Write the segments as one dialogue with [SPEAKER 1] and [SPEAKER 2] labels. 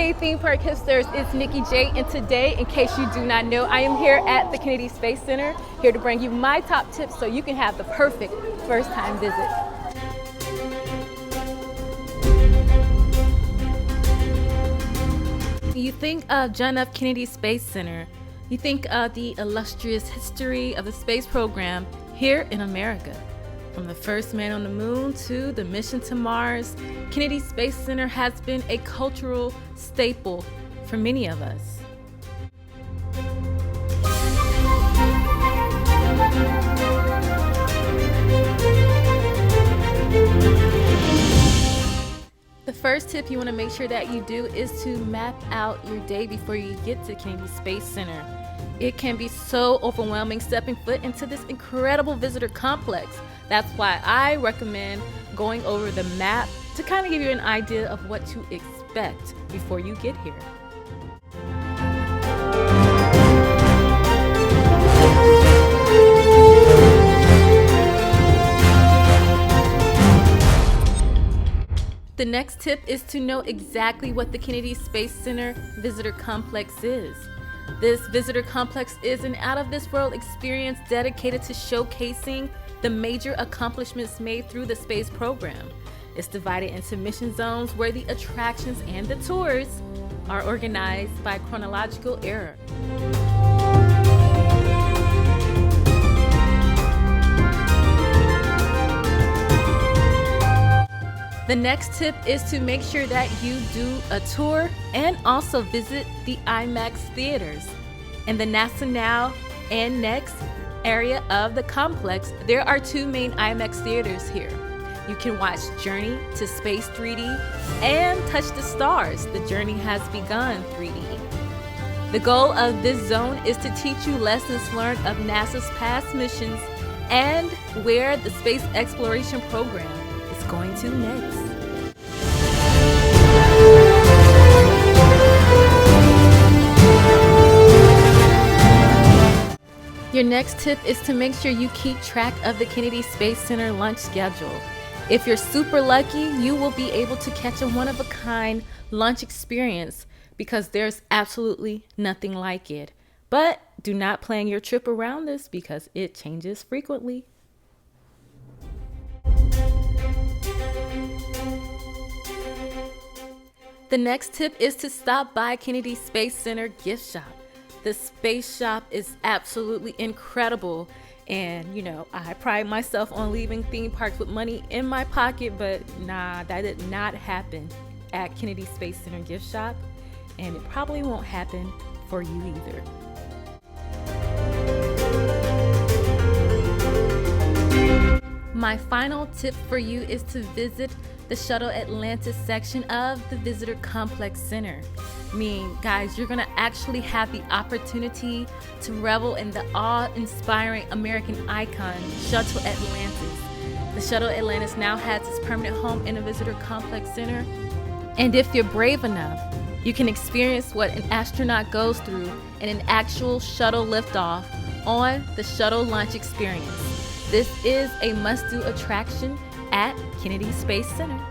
[SPEAKER 1] Hey theme park hipsters, it's NikkyJ, and today, in case you do not know, I am here at the Kennedy Space Center, here to bring you my top tips so you can have the perfect first time visit. You think of John F. Kennedy Space Center, you think of the illustrious history of the space program here in America. From the first man on the moon to the mission to Mars, Kennedy Space Center has been a cultural staple for many of us. The first tip you want to make sure that you do is to map out your day before you get to Kennedy Space Center. It can be so overwhelming stepping foot into this incredible visitor complex. That's why I recommend going over the map to kind of give you an idea of what to expect before you get here. The next tip is to know exactly what the Kennedy Space Center Visitor Complex is. This visitor complex is an out-of-this-world experience dedicated to showcasing the major accomplishments made through the space program. It's divided into mission zones where the attractions and the tours are organized by chronological era. The next tip is to make sure that you do a tour and also visit the IMAX Theatres. In the NASA Now and Next area of the complex, there are two main IMAX theaters here. You can watch Journey to Space 3D and Touch the Stars, The Journey Has Begun 3D. The goal of this zone is to teach you lessons learned of NASA's past missions and where the space exploration program is going to next. Your next tip is to make sure you keep track of the Kennedy Space Center lunch schedule. If you're super lucky, you will be able to catch a one-of-a-kind lunch experience because there's absolutely nothing like it. But do not plan your trip around this because it changes frequently. The next tip is to stop by Kennedy Space Center gift shop. The space shop is absolutely incredible, and I pride myself on leaving theme parks with money in my pocket, but nah, that did not happen at Kennedy Space Center gift shop, and it probably won't happen for you either. My final tip for you is to visit the Shuttle Atlantis section of the Visitor Complex Center. Guys, you're gonna actually have the opportunity to revel in the awe-inspiring American icon, Shuttle Atlantis. The Shuttle Atlantis now has its permanent home in the Visitor Complex Center. And if you're brave enough, you can experience what an astronaut goes through in an actual shuttle liftoff on the shuttle launch experience. This is a must-do attraction at Kennedy Space Center.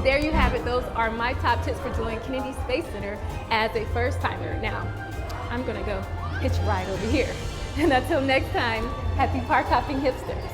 [SPEAKER 1] There you have it. Those are my top tips for doing Kennedy Space Center as a first timer. Now, I'm gonna go hitch a ride over here. And until next time, happy park hopping hipsters.